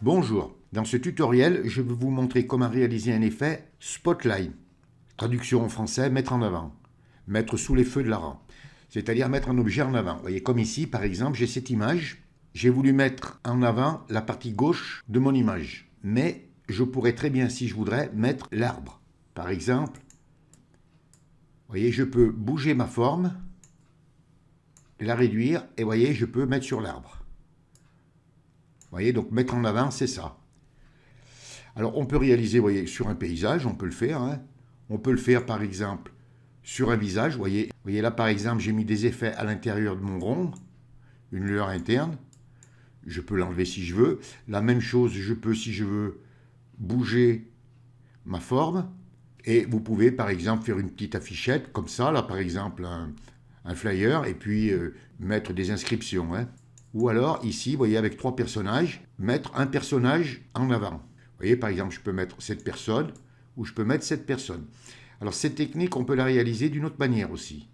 Bonjour, dans ce tutoriel, je vais vous montrer comment réaliser un effet Spotlight. Traduction en français, mettre en avant, mettre sous les feux de la rampe, c'est-à-dire mettre un objet en avant. Vous voyez, comme ici, par exemple, j'ai cette image, j'ai voulu mettre en avant la partie gauche de mon image, mais je pourrais très bien, si je voudrais, mettre l'arbre. Par exemple, vous voyez, je peux bouger ma forme, la réduire, et vous voyez, je peux mettre sur l'arbre. Vous voyez, donc mettre en avant, c'est ça. Alors, on peut réaliser, vous voyez, sur un paysage, on peut le faire. Hein. On peut le faire, par exemple, sur un visage. Vous voyez là, par exemple, j'ai mis des effets à l'intérieur de mon rond, une lueur interne. Je peux l'enlever si je veux. La même chose, je peux, si je veux, bouger ma forme. Et vous pouvez, par exemple, faire une petite affichette, comme ça, là, par exemple, un flyer, et puis mettre des inscriptions. Hein. Ou alors, ici, vous voyez, avec 3 personnages, mettre un personnage en avant. Vous voyez, par exemple, je peux mettre cette personne, ou je peux mettre cette personne. Alors, cette technique, on peut la réaliser d'une autre manière aussi.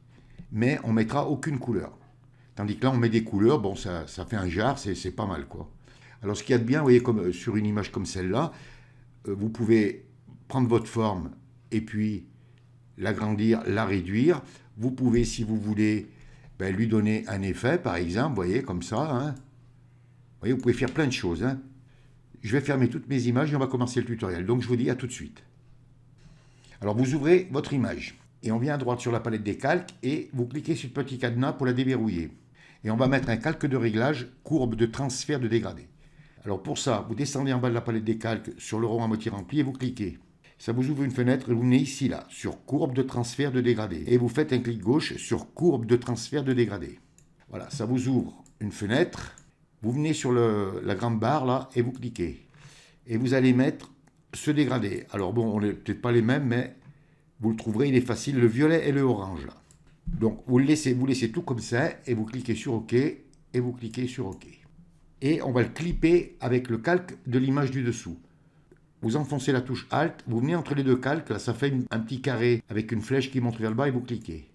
Mais on ne mettra aucune couleur. Tandis que là, on met des couleurs, bon, ça fait un jar, c'est pas mal, quoi. Alors, ce qu'il y a de bien, vous voyez, comme sur une image comme celle-là, vous pouvez prendre votre forme et puis l'agrandir, la réduire. Vous pouvez, si vous voulez, lui donner un effet, par exemple, vous voyez, comme ça. Hein. Vous voyez, vous pouvez faire plein de choses. Hein. Je vais fermer toutes mes images et on va commencer le tutoriel. Donc, je vous dis à tout de suite. Alors, vous ouvrez votre image et on vient à droite sur la palette des calques et vous cliquez sur le petit cadenas pour la déverrouiller. Et on va mettre un calque de réglage, courbe de transfert de dégradé. Alors, pour ça, vous descendez en bas de la palette des calques sur le rond à moitié rempli et vous cliquez. Ça vous ouvre une fenêtre et vous venez ici, là, sur courbe de transfert de dégradé. Et vous faites un clic gauche sur courbe de transfert de dégradé. Voilà, ça vous ouvre une fenêtre. Vous venez sur la grande barre, là, et vous cliquez. Et vous allez mettre ce dégradé. Alors bon, on n'est peut-être pas les mêmes, mais vous le trouverez, il est facile, le violet et le orange, là. Donc, vous laissez tout comme ça, et vous cliquez sur OK, et vous cliquez sur OK. Et on va le clipper avec le calque de l'image du dessous. Vous enfoncez la touche Alt, vous venez entre les deux calques, là ça fait un petit carré avec une flèche qui monte vers le bas et vous cliquez.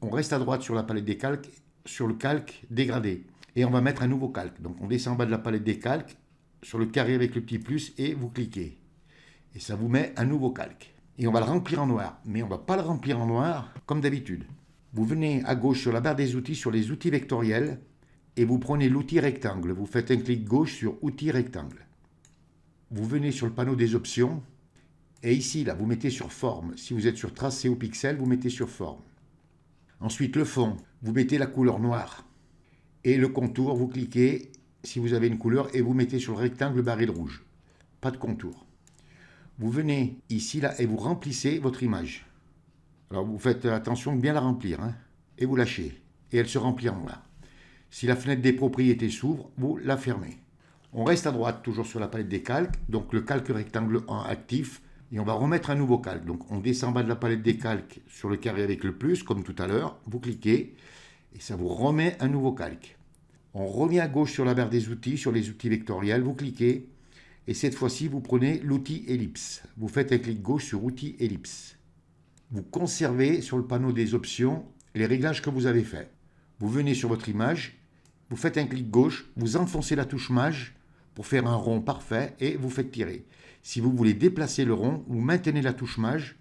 On reste à droite sur la palette des calques, sur le calque dégradé. Et on va mettre un nouveau calque. Donc on descend en bas de la palette des calques, sur le carré avec le petit plus et vous cliquez. Et ça vous met un nouveau calque. Et on va le remplir en noir. Mais on ne va pas le remplir en noir comme d'habitude. Vous venez à gauche sur la barre des outils, sur les outils vectoriels, et vous prenez l'outil rectangle. Vous faites un clic gauche sur outil rectangle. Vous venez sur le panneau des options, et ici, là, vous mettez sur forme. Si vous êtes sur tracé ou pixel, vous mettez sur forme. Ensuite, le fond, vous mettez la couleur noire. Et le contour, vous cliquez, si vous avez une couleur, et vous mettez sur le rectangle barré de rouge. Pas de contour. Vous venez ici, là, et vous remplissez votre image. Alors, vous faites attention de bien la remplir, hein, et vous lâchez. Et elle se remplit en noir. Si la fenêtre des propriétés s'ouvre, vous la fermez. On reste à droite, toujours sur la palette des calques, donc le calque rectangle 1 actif, et on va remettre un nouveau calque. Donc on descend en bas de la palette des calques sur le carré avec le plus, comme tout à l'heure, vous cliquez, et ça vous remet un nouveau calque. On revient à gauche sur la barre des outils, sur les outils vectoriels, vous cliquez, et cette fois-ci vous prenez l'outil ellipse. Vous faites un clic gauche sur outil ellipse. Vous conservez sur le panneau des options les réglages que vous avez faits. Vous venez sur votre image, vous faites un clic gauche, vous enfoncez la touche maj, pour faire un rond parfait et vous faites tirer. Si vous voulez déplacer le rond, vous maintenez la touche maj.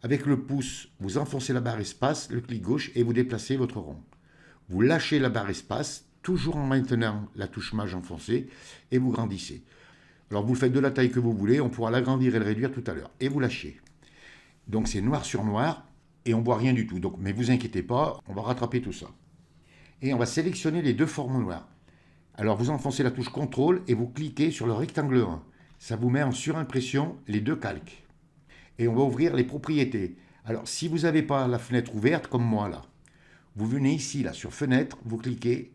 Avec le pouce, vous enfoncez la barre espace, le clic gauche et vous déplacez votre rond. Vous lâchez la barre espace, toujours en maintenant la touche maj enfoncée et vous grandissez. Alors vous le faites de la taille que vous voulez, on pourra l'agrandir et le réduire tout à l'heure. Et vous lâchez. Donc c'est noir sur noir et on ne voit rien du tout. Donc, mais vous inquiétez pas, on va rattraper tout ça. Et on va sélectionner les deux formes noires. Alors vous enfoncez la touche CTRL et vous cliquez sur le rectangle 1. Ça vous met en surimpression les deux calques. Et on va ouvrir les propriétés. Alors si vous n'avez pas la fenêtre ouverte comme moi là, vous venez ici là sur fenêtre, vous cliquez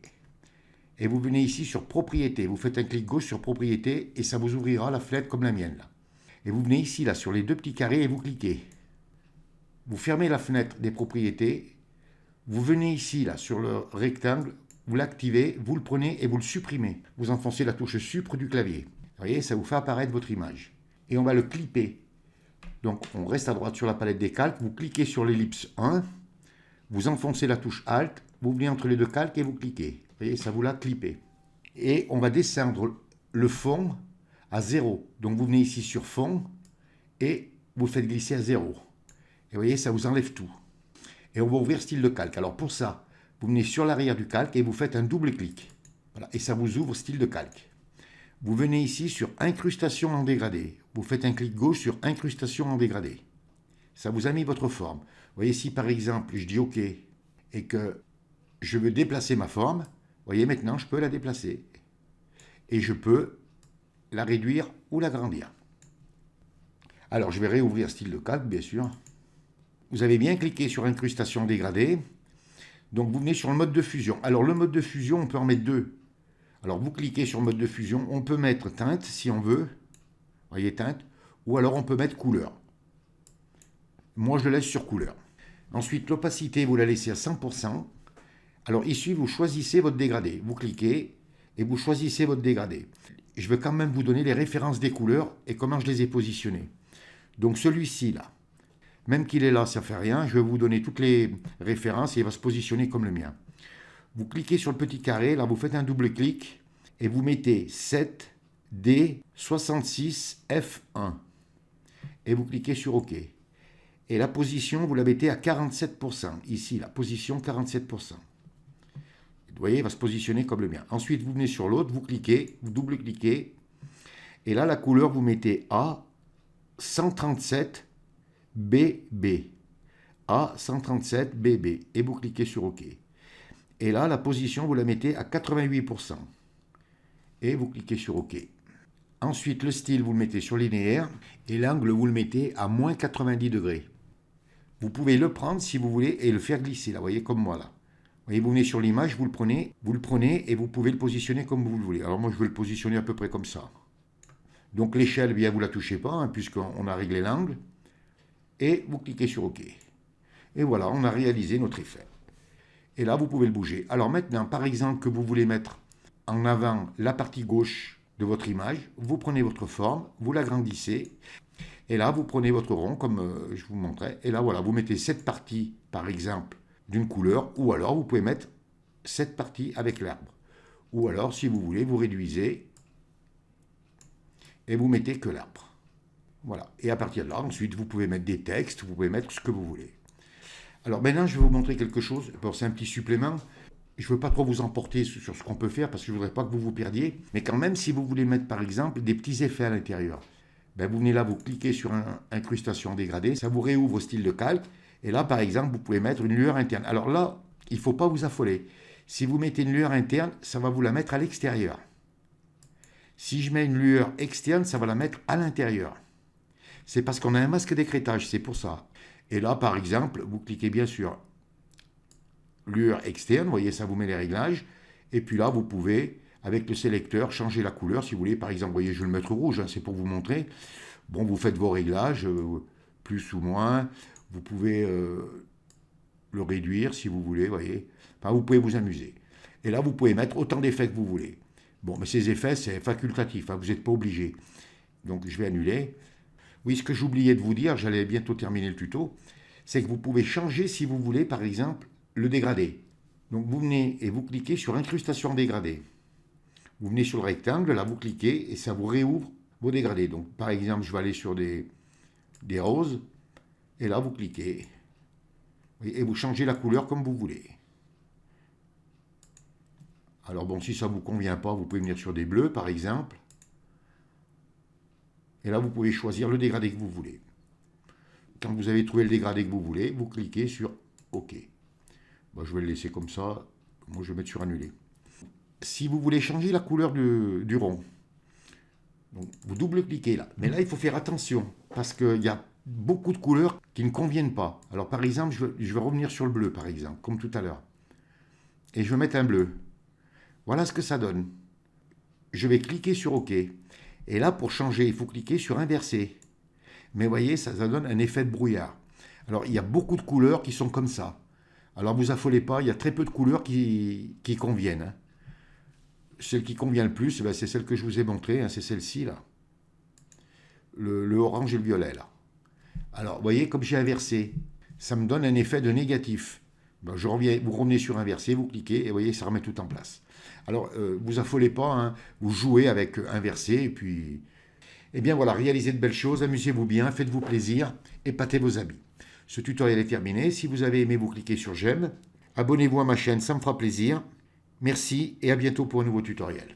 et vous venez ici sur propriétés. Vous faites un clic gauche sur propriétés et ça vous ouvrira la fenêtre comme la mienne là. Et vous venez ici là sur les deux petits carrés et vous cliquez. Vous fermez la fenêtre des propriétés. Vous venez ici là sur le rectangle. Vous l'activez, vous le prenez et vous le supprimez. Vous enfoncez la touche Supr du clavier. Vous voyez, ça vous fait apparaître votre image. Et on va le clipper. Donc, on reste à droite sur la palette des calques. Vous cliquez sur l'ellipse 1. Vous enfoncez la touche Alt. Vous venez entre les deux calques et vous cliquez. Vous voyez, ça vous l'a clippé. Et on va descendre le fond à 0. Donc vous venez ici sur fond et vous faites glisser à 0. Et vous voyez, ça vous enlève tout. Et on va ouvrir style de calque. Alors pour ça, vous venez sur l'arrière du calque et vous faites un double clic. Voilà, et ça vous ouvre style de calque. Vous venez ici sur incrustation en dégradé. Vous faites un clic gauche sur incrustation en dégradé. Ça vous a mis votre forme. Vous voyez, si par exemple je dis OK et que je veux déplacer ma forme, vous voyez, maintenant je peux la déplacer. Et je peux la réduire ou l'agrandir. Alors je vais réouvrir style de calque, bien sûr. Vous avez bien cliqué sur incrustation dégradée. Donc vous venez sur le mode de fusion. Alors le mode de fusion, on peut en mettre deux. Alors vous cliquez sur mode de fusion, on peut mettre teinte si on veut. Vous voyez, teinte. Ou alors on peut mettre couleur. Moi je le laisse sur couleur. Ensuite l'opacité, vous la laissez à 100%. Alors ici vous choisissez votre dégradé. Vous cliquez et vous choisissez votre dégradé. Je vais quand même vous donner les références des couleurs et comment je les ai positionnées. Donc celui-ci là, même qu'il est là, ça ne fait rien. Je vais vous donner toutes les références et il va se positionner comme le mien. Vous cliquez sur le petit carré, là vous faites un double clic et vous mettez 7D66F1. Et vous cliquez sur OK. Et la position, vous la mettez à 47%. Ici, la position 47%. Vous voyez, il va se positionner comme le mien. Ensuite, vous venez sur l'autre, vous cliquez, vous double-cliquez. Et là, la couleur, vous mettez A137BB. A137BB. Et vous cliquez sur OK. Et là, la position, vous la mettez à 88%. Et vous cliquez sur OK. Ensuite, le style, vous le mettez sur linéaire. Et l'angle, vous le mettez à moins 90 degrés. Vous pouvez le prendre si vous voulez et le faire glisser, là, vous voyez, comme moi, là. Vous voyez, vous venez sur l'image, vous le prenez et vous pouvez le positionner comme vous le voulez. Alors moi, je vais le positionner à peu près comme ça. Donc l'échelle, bien, vous ne la touchez pas, hein, puisqu'on a réglé l'angle. Et vous cliquez sur OK. Et voilà, on a réalisé notre effet. Et là, vous pouvez le bouger. Alors maintenant, par exemple, que vous voulez mettre en avant la partie gauche de votre image, vous prenez votre forme, vous l'agrandissez. Et là, vous prenez votre rond, comme je vous montrais. Et là, voilà, vous mettez cette partie, par exemple, d'une couleur. Ou alors, vous pouvez mettre cette partie avec l'arbre. Ou alors, si vous voulez, vous réduisez et vous mettez que l'arbre. Voilà. Et à partir de là, ensuite, vous pouvez mettre des textes, vous pouvez mettre ce que vous voulez. Alors maintenant, je vais vous montrer quelque chose. Bon, c'est un petit supplément. Je ne veux pas trop vous emporter sur ce qu'on peut faire parce que je ne voudrais pas que vous vous perdiez. Mais quand même, si vous voulez mettre, par exemple, des petits effets à l'intérieur, ben vous venez là, vous cliquez sur incrustation dégradée, ça vous réouvre au style de calque. Et là, par exemple, vous pouvez mettre une lueur interne. Alors là, il ne faut pas vous affoler. Si vous mettez une lueur interne, ça va vous la mettre à l'extérieur. Si je mets une lueur externe, ça va la mettre à l'intérieur. C'est parce qu'on a un masque d'écrêtage, c'est pour ça. Et là, par exemple, vous cliquez bien sur lueur externe, vous voyez, ça vous met les réglages. Et puis là, vous pouvez, avec le sélecteur, changer la couleur. Si vous voulez, par exemple, vous voyez, je vais le mettre rouge, hein, c'est pour vous montrer. Bon, vous faites vos réglages, plus ou moins. Vous pouvez le réduire si vous voulez, vous voyez. Enfin, vous pouvez vous amuser. Et là, vous pouvez mettre autant d'effets que vous voulez. Bon, mais ces effets, c'est facultatif, hein, vous n'êtes pas obligé. Donc, je vais annuler. Oui, ce que j'oubliais de vous dire, j'allais bientôt terminer le tuto, c'est que vous pouvez changer, si vous voulez, par exemple, le dégradé. Donc, vous venez et vous cliquez sur incrustation dégradée. Vous venez sur le rectangle, là, vous cliquez et ça vous réouvre vos dégradés. Donc, par exemple, je vais aller sur des roses et là, vous cliquez et vous changez la couleur comme vous voulez. Alors, bon, si ça ne vous convient pas, vous pouvez venir sur des bleus, par exemple. Et là, vous pouvez choisir le dégradé que vous voulez. Quand vous avez trouvé le dégradé que vous voulez, vous cliquez sur OK. Bon, je vais le laisser comme ça. Moi, je vais mettre sur annuler. Si vous voulez changer la couleur du rond, donc vous double-cliquez là. Mais là, il faut faire attention parce qu'il y a beaucoup de couleurs qui ne conviennent pas. Alors, par exemple, je vais revenir sur le bleu, par exemple, comme tout à l'heure. Et je vais mettre un bleu. Voilà ce que ça donne. Je vais cliquer sur OK. Et là, pour changer, il faut cliquer sur inverser. Mais vous voyez, ça donne un effet de brouillard. Alors, il y a beaucoup de couleurs qui sont comme ça. Alors, vous affolez pas, il y a très peu de couleurs qui conviennent. Hein. Celle qui convient le plus, ben, c'est celle que je vous ai montrée, hein, c'est celle-ci, là. Le orange et le violet, là. Alors, vous voyez, comme j'ai inversé, ça me donne un effet de négatif. Ben, vous revenez sur inverser, vous cliquez et vous voyez, ça remet tout en place. Alors, vous affolez pas, hein, vous jouez avec inverser et puis... Eh bien voilà, réalisez de belles choses, amusez-vous bien, faites-vous plaisir, épatez vos amis. Ce tutoriel est terminé. Si vous avez aimé, vous cliquez sur j'aime. Abonnez-vous à ma chaîne, ça me fera plaisir. Merci et à bientôt pour un nouveau tutoriel.